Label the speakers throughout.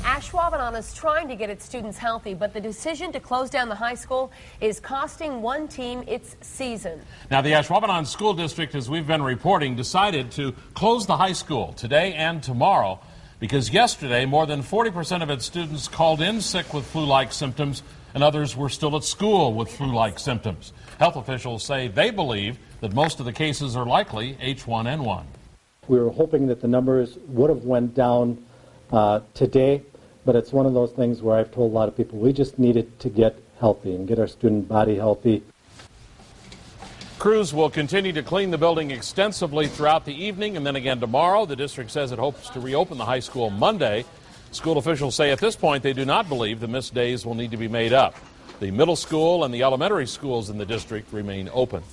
Speaker 1: Ashwaubenon is trying to get its students healthy, but the decision to close down the high school is costing one team its season.
Speaker 2: Now, the Ashwaubenon School District, as we've been reporting, decided to close the high school today and tomorrow because yesterday more than 40% of its students called in sick with flu-like symptoms and others were still at school with flu-like symptoms. Health officials say they believe that most of the cases are likely H1N1.
Speaker 3: We were hoping that the numbers would have went down today, but it's one of those things where I've told a lot of people we just needed to get healthy and get our student body healthy.
Speaker 2: Crews will continue to clean the building extensively throughout the evening and then again tomorrow. The district says it hopes to reopen the high school Monday. School officials say at this point they do not believe the missed days will need to be made up. The middle school and the elementary schools in the district remain open.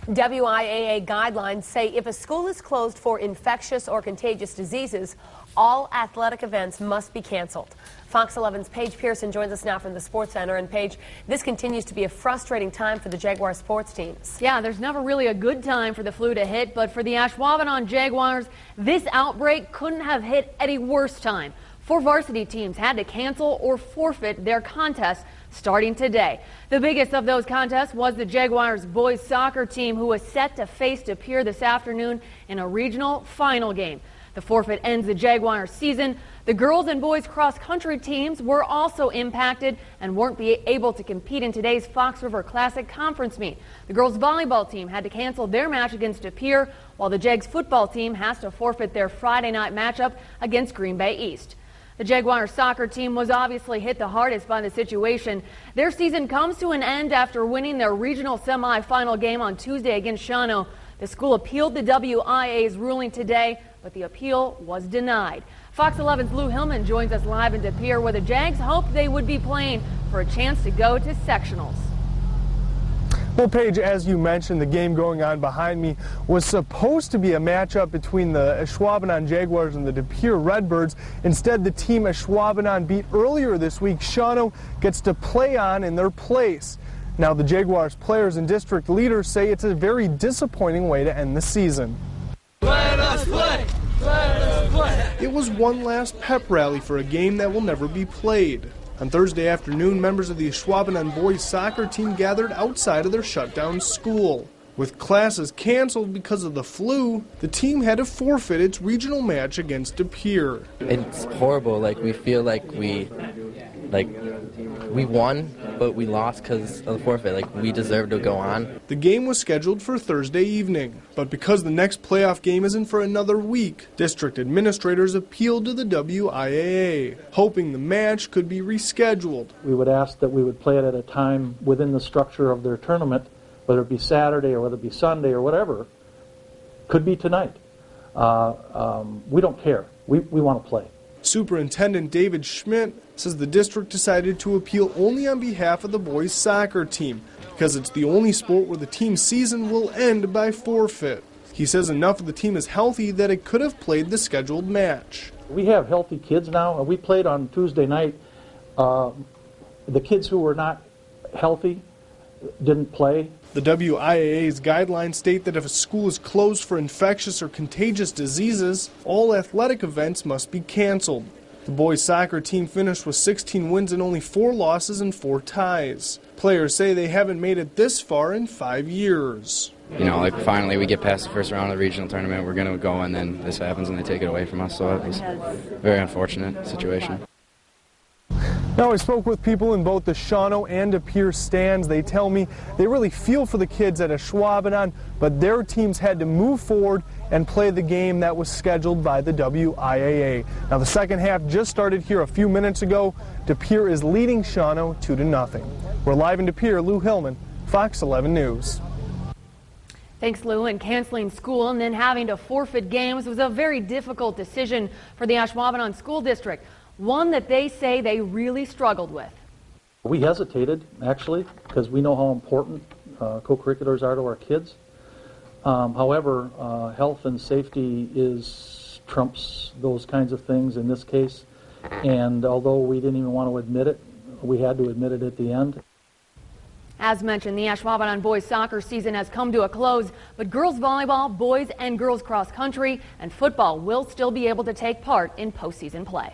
Speaker 1: WIAA guidelines say if a school is closed for infectious or contagious diseases, all athletic events must be canceled. Fox 11's Paige Pearson joins us now from the Sports Center. And Paige, this continues to be a frustrating time for the Jaguar sports teams.
Speaker 4: Yeah, there's never really a good time for the flu to hit, but for the Ashwaubenon Jaguars, this outbreak couldn't have hit at a worse time. 4 varsity teams had to cancel or forfeit their contests starting today. The biggest of those contests was the Jaguars boys soccer team, who was set to face De Pere this afternoon in a regional final game. The forfeit ends the Jaguars season. The girls and boys cross-country teams were also impacted and weren't able to compete in today's Fox River Classic conference meet. The girls volleyball team had to cancel their match against De Pere, while the Jags football team has to forfeit their Friday night matchup against Green Bay East. The Jaguars soccer team was obviously hit the hardest by the situation. Their season comes to an end after winning their regional semifinal game on Tuesday against Shawano. The school appealed the WIAA's ruling today, but the appeal was denied. Fox 11's Lou Hillman joins us live in De Pere, where the Jags hoped they would be playing for a chance to go to sectionals.
Speaker 5: Well, Paige, as you mentioned, the game going on behind me was supposed to be a matchup between the Ashwaubenon Jaguars and the De Pere Redbirds. Instead, the team Ashwaubenon beat earlier this week, Shawano, gets to play on in their place. Now, the Jaguars players and district leaders say it's a very disappointing way to end the season.
Speaker 6: Let us play! Let us play!
Speaker 5: It was one last pep rally for a game that will never be played. On Thursday afternoon, members of the Ashwaubenon boys soccer team gathered outside of their shutdown school. With classes canceled because of the flu, the team had to forfeit its regional match against De Pere.
Speaker 7: It's horrible. We feel like we won, but we lost because of the forfeit. We deserve to go on.
Speaker 5: The game was scheduled for Thursday evening, but because the next playoff game isn't for another week, district administrators appealed to the WIAA, hoping the match could be rescheduled.
Speaker 3: We would ask that we would play it at a time within the structure of their tournament, whether it be Saturday or whether it be Sunday or whatever. Could be tonight. We don't care. We want to play.
Speaker 5: Superintendent David Schmidt says the district decided to appeal only on behalf of the boys soccer team because it's the only sport where the team's season will end by forfeit. He says enough of the team is healthy that it could have played the scheduled match.
Speaker 3: We have healthy kids now. We played on Tuesday night. The kids who were not healthy didn't play.
Speaker 5: The WIAA's guidelines state that if a school is closed for infectious or contagious diseases, all athletic events must be canceled. The boys soccer team finished with 16 wins and only 4 losses and 4 ties. Players say they haven't made it this far in 5 years.
Speaker 7: Finally we get past the first round of the regional tournament, we're going to go, and then this happens and they take it away from us, so it's a very unfortunate situation.
Speaker 5: Now, I spoke with people in both the Shawano and De Pere stands. They tell me they really feel for the kids at Ashwaubenon, but their teams had to move forward and play the game that was scheduled by the WIAA. Now, the second half just started here a few minutes ago. De Pere is leading Shawano 2-0. We're live in De Pere. Lou Hillman, Fox 11 News.
Speaker 4: Thanks, Lou. And canceling school and then having to forfeit games was a very difficult decision for the Ashwaubenon School District. One that they say they really struggled with.
Speaker 3: We hesitated, actually, because we know how important co-curriculars are to our kids. However, health and safety trumps those kinds of things in this case. And although we didn't even want to admit it, we had to admit it at the end.
Speaker 4: As mentioned, the Ashwaubenon boys soccer season has come to a close, but girls volleyball, boys and girls cross country, and football will still be able to take part in postseason play.